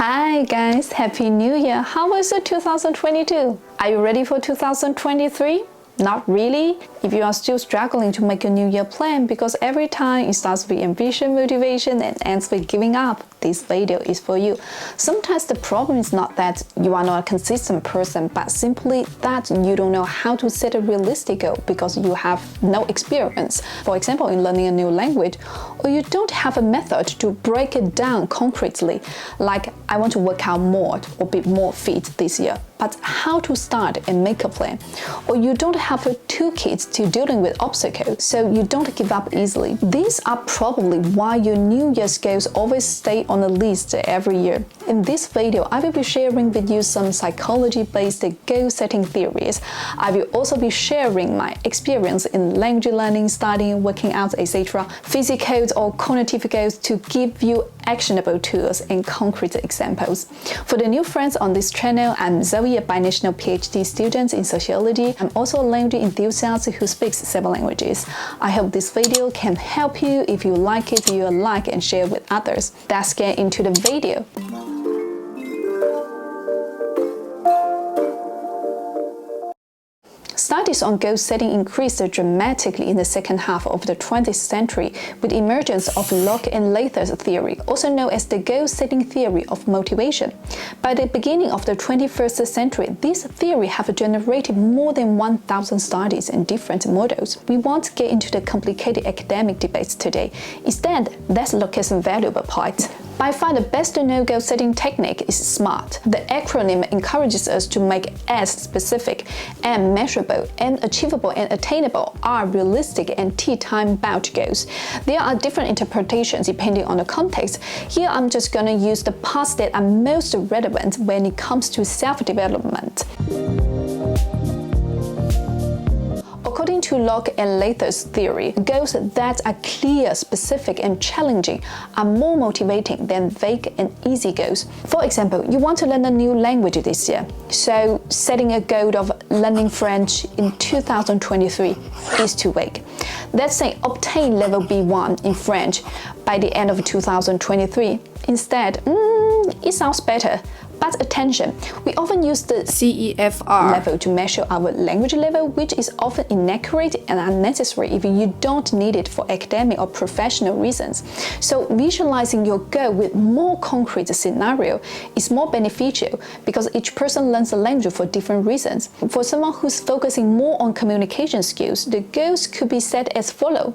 Hi guys, Happy New Year! How was it 2022? Are you ready for 2023? Not really? If you are still struggling to make a New Year plan because every time it starts with ambition, motivation and ends with giving up, this video is for you. Sometimes the problem is not that you are not a consistent person, but simply that you don't know how to set a realistic goal because you have no experience. For example, in learning a new language, or you don't have a method to break it down concretely, like I want to work out more or be more fit this year. But how to start and make a plan? Or you don't have a toolkit to dealing with obstacles, so you don't give up easily. These are probably why your New Year's goals always stay on the list every year. In this video, I will be sharing with you some psychology-based goal-setting theories. I will also be sharing my experience in language learning, studying, working out, etc., physical or cognitive goals to give you actionable tools and concrete examples. For the new friends on this channel, I'm Zoe, a binational PhD student in sociology. I'm also a language enthusiast who speaks 7 languages. I hope this video can help you. If you like it, you like and share with others. Let's get into the video. Studies on goal setting increased dramatically in the second half of the 20th century with the emergence of Locke-and-Lather's theory, also known as the goal-setting theory of motivation. By the beginning of the 21st century, this theory have generated more than 1,000 studies and different models. We won't get into the complicated academic debates today. Instead, let's look at some valuable points. By far, the best known goal setting technique is SMART. The acronym encourages us to make S specific, M measurable, N achievable and attainable, R realistic, and T time-bound goals. There are different interpretations depending on the context. Here I'm just gonna use the parts that are most relevant when it comes to self-development. According to Locke-and-Lather's theory, goals that are clear, specific, and challenging are more motivating than vague and easy goals. For example, you want to learn a new language this year, so setting a goal of learning French in 2023 is too vague. Let's say obtain level B1 in French by the end of 2023. Instead, it sounds better. But attention, we often use the CEFR level to measure our language level, which is often inaccurate and unnecessary if you don't need it for academic or professional reasons. So visualizing your goal with more concrete scenario is more beneficial because each person learns a language for different reasons. For someone who's focusing more on communication skills, the goals could be set as follows.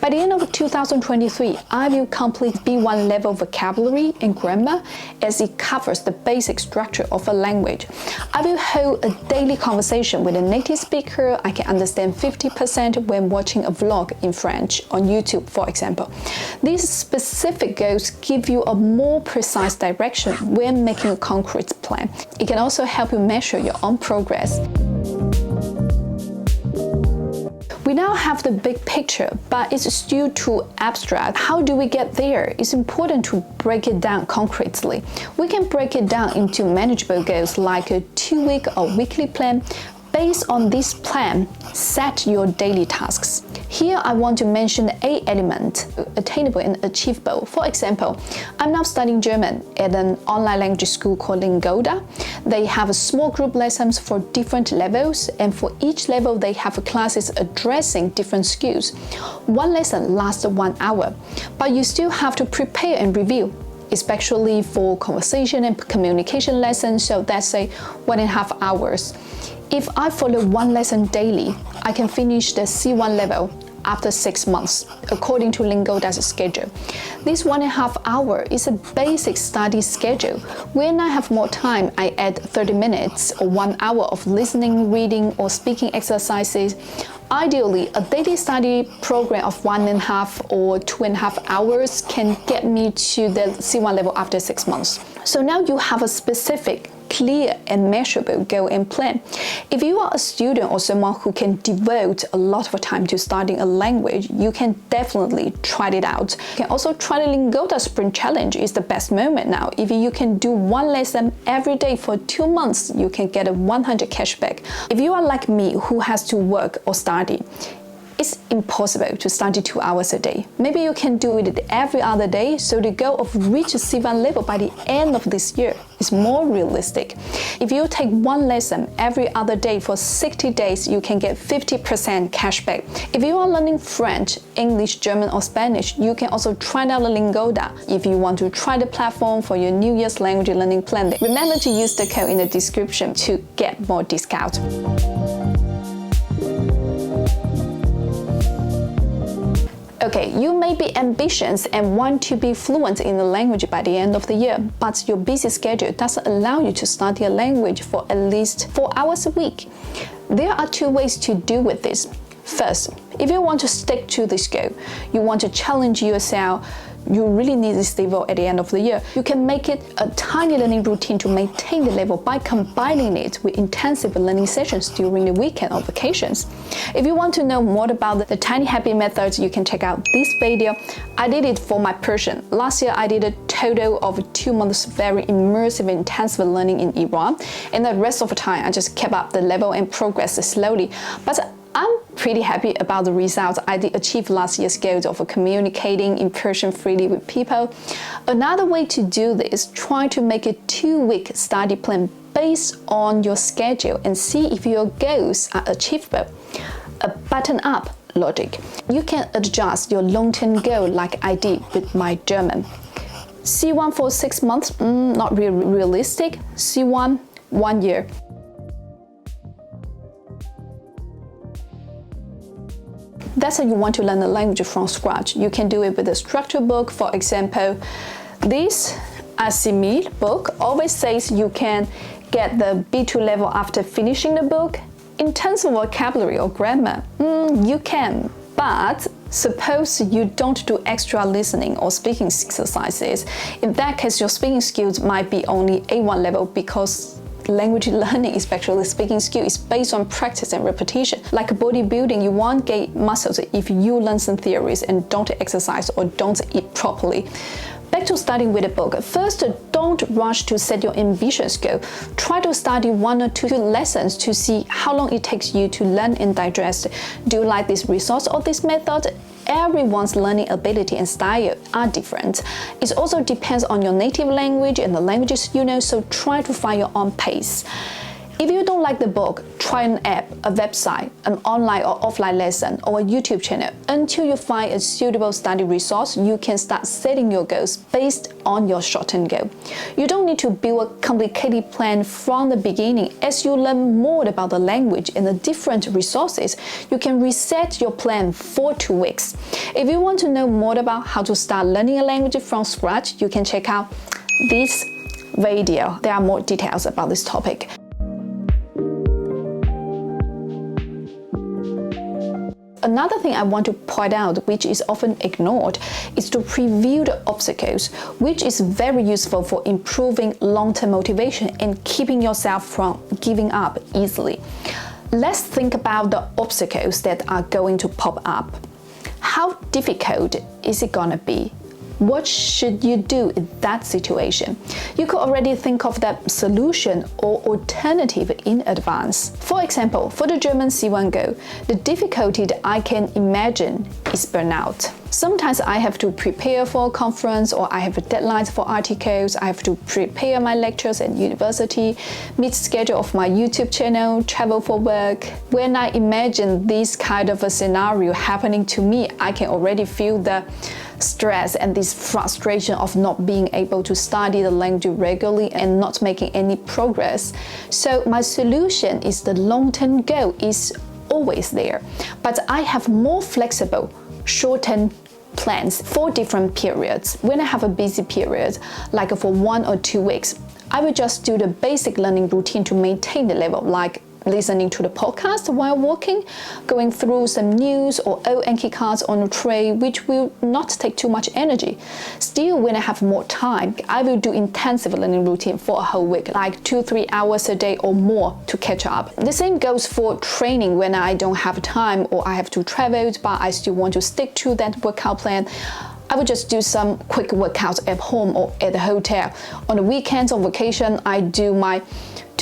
By the end of 2023, I will complete B1 level vocabulary and grammar as it covers the basic structure of a language. I will hold a daily conversation with a native speaker. I can understand 50% when watching a vlog in French on YouTube, for example. These specific goals give you a more precise direction when making a concrete plan. It can also help you measure your own progress. We now have the big picture, but it's still too abstract. How do we get there? It's important to break it down concretely. We can break it down into manageable goals like a 2-week or weekly plan. Based on this plan, set your daily tasks. Here I want to mention 8 elements, attainable and achievable. For example, I'm now studying German at an online language school called Lingoda. They have a small group lessons for different levels, and for each level they have classes addressing different skills. One lesson lasts 1 hour, but you still have to prepare and review, especially for conversation and communication lessons, so that's say 1.5 hours. If I follow one lesson daily, I can finish the C1 level after 6 months, according to Lingoda's schedule. This 1.5 hour is a basic study schedule. When I have more time, I add 30 minutes or 1 hour of listening, reading, or speaking exercises. Ideally, a daily study program of 1.5 or 2.5 hours can get me to the C1 level after 6 months. So now you have a specific, clear and measurable goal and plan. If you are a student or someone who can devote a lot of time to studying a language, you can definitely try it out. You can also try the Lingoda Spring Challenge. It's the best moment now. If you can do 1 lesson every day for 2 months, you can get a 100 cashback. If you are like me who has to work or study, It's impossible to study 2 hours a day. Maybe you can do it every other day, so the goal of reaching C1 level by the end of this year is more realistic. If you take one lesson every other day for 60 days, you can get 50% cashback. If you are learning French, English, German, or Spanish, you can also try out Lingoda. If you want to try the platform for your New Year's language learning plan, remember to use the code in the description to get more discount. Okay, you may be ambitious and want to be fluent in the language by the end of the year, but your busy schedule doesn't allow you to study a language for at least 4 hours a week. There are 2 ways to deal with this. First, if you want to stick to this goal, you want to challenge yourself, you really need this level at the end of the year, you can make it a tiny learning routine to maintain the level by combining it with intensive learning sessions during the weekend or vacations. If you want to know more about the tiny habit methods, you can check out this video. I did it for my Persian. Last year, I did a total of 2 months very immersive, intensive learning in Iran, and the rest of the time, I just kept up the level and progressed slowly. But I'm pretty happy about the results I did achieve last year's goals of communicating in Persian freely with people. Another way to do this, try to make a 2-week study plan based on your schedule and see if your goals are achievable. A button-up logic. You can adjust your long-term goal like I did with my German. C1 for 6 months, not realistic. C1, 1 year. That's how you want to learn a language from scratch. You can do it with a structured book. For example, this Assimil book always says you can get the B2 level after finishing the book. In terms of vocabulary or grammar, you can, but suppose you don't do extra listening or speaking exercises. In that case, your speaking skills might be only A1 level because language learning, especially speaking skill, is based on practice and repetition. Like bodybuilding, you won't gain muscles if you learn some theories and don't exercise or don't eat properly. Back to studying with a book. First, don't rush to set your ambitious goal. Try to study 1 or 2 lessons to see how long it takes you to learn and digest. Do you like this resource or this method? Everyone's learning ability and style are different. It also depends on your native language and the languages you know, so try to find your own pace. If you don't like the book, try an app, a website, an online or offline lesson, or a YouTube channel. Until you find a suitable study resource, you can start setting your goals based on your short-term goal. You don't need to build a complicated plan from the beginning. As you learn more about the language and the different resources, you can reset your plan for 2 weeks. If you want to know more about how to start learning a language from scratch, you can check out this video. There are more details about this topic. Another thing I want to point out, which is often ignored, is to preview the obstacles, which is very useful for improving long-term motivation and keeping yourself from giving up easily. Let's think about the obstacles that are going to pop up. How difficult is it gonna be? What should you do in that situation? You could already think of that solution or alternative in advance. For example, for the German C1 goal, the difficulty that I can imagine is burnout. Sometimes I have to prepare for a conference, or I have deadlines for articles, I have to prepare my lectures at university, meet schedule of my YouTube channel, travel for work. When I imagine this kind of a scenario happening to me, I can already feel the stress and this frustration of not being able to study the language regularly and not making any progress. So my solution is the long-term goal is always there, but I have more flexible short-term plans for different periods. When I have a busy period, like for 1 or 2 weeks, I will just do the basic learning routine to maintain the level, like listening to the podcast while walking, going through some news or old Anki cards on a tray, which will not take too much energy. Still, when I have more time, I will do intensive learning routine for a whole week, like 2-3 hours a day or more to catch up. The same goes for training when I don't have time or I have to travel, but I still want to stick to that workout plan. I would just do some quick workouts at home or at the hotel. On the weekends on vacation, I do my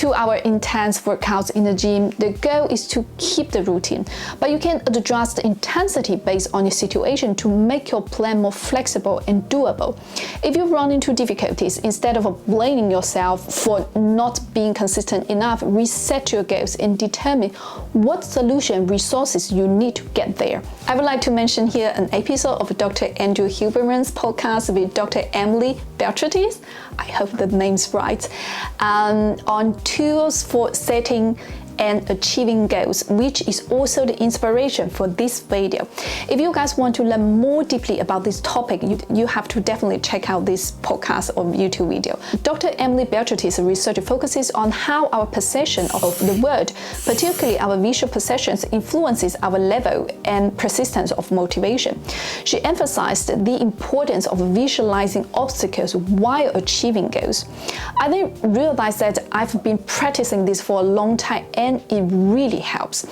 2 hour intense workouts in the gym, the goal is to keep the routine, but you can adjust the intensity based on your situation to make your plan more flexible and doable. If you run into difficulties, instead of blaming yourself for not being consistent enough, reset your goals and determine what solution resources you need to get there. I would like to mention here an episode of Dr. Andrew Huberman's podcast with Dr. Zoe.languages. I hope the name's right. On tools for setting and achieving goals, which is also the inspiration for this video. If you guys want to learn more deeply about this topic, you have to definitely check out this podcast or YouTube video. Dr. Zoe.languages' research focuses on how our perception of the world, particularly our visual perceptions, influences our level and persistence of motivation. She emphasized the importance of visualizing obstacles while achieving goals. I then realized that I've been practicing this for a long time and it really helps.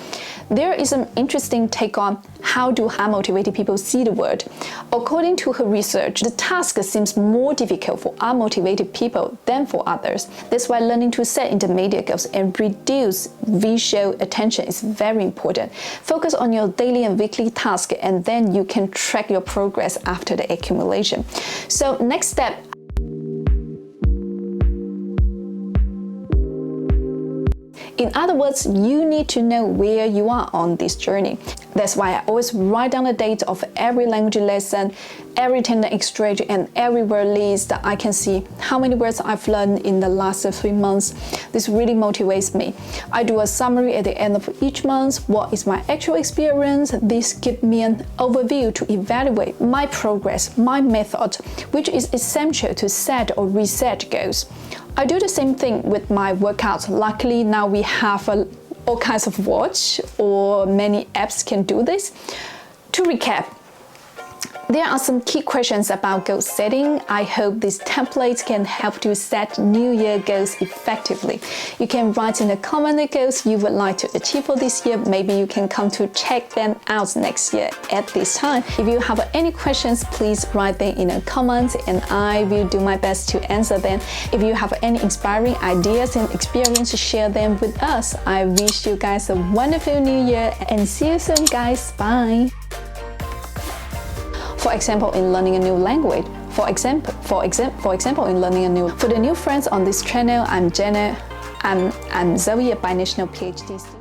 There is an interesting take on how do high-motivated people see the world. According to her research, the task seems more difficult for unmotivated people than for others. That's why learning to set intermediate goals and reduce visual attention is very important. Focus on your daily and weekly tasks, and then you can track your progress after the accumulation. So next step, in other words, you need to know where you are on this journey. That's why I always write down the date of every language lesson, every tendon exchange, and every word list that I can see how many words I've learned in the last 3 months. This really motivates me. I do a summary at the end of each month. What is my actual experience? This gives me an overview to evaluate my progress, my method, which is essential to set or reset goals. I do the same thing with my workouts. Luckily, now we have all kinds of watch or many apps can do this. To recap, there are some key questions about goal setting. I hope this template can help you set New Year goals effectively. You can write in the comment the goals you would like to achieve for this year. Maybe you can come to check them out next year at this time. If you have any questions, please write them in the comments and I will do my best to answer them. If you have any inspiring ideas and experience, share them with us. I wish you guys a wonderful New Year and see you soon, guys. Bye. For example, in learning a new language. For the new friends on this channel, I'm Jenna. I'm Zoe, a binational PhD student.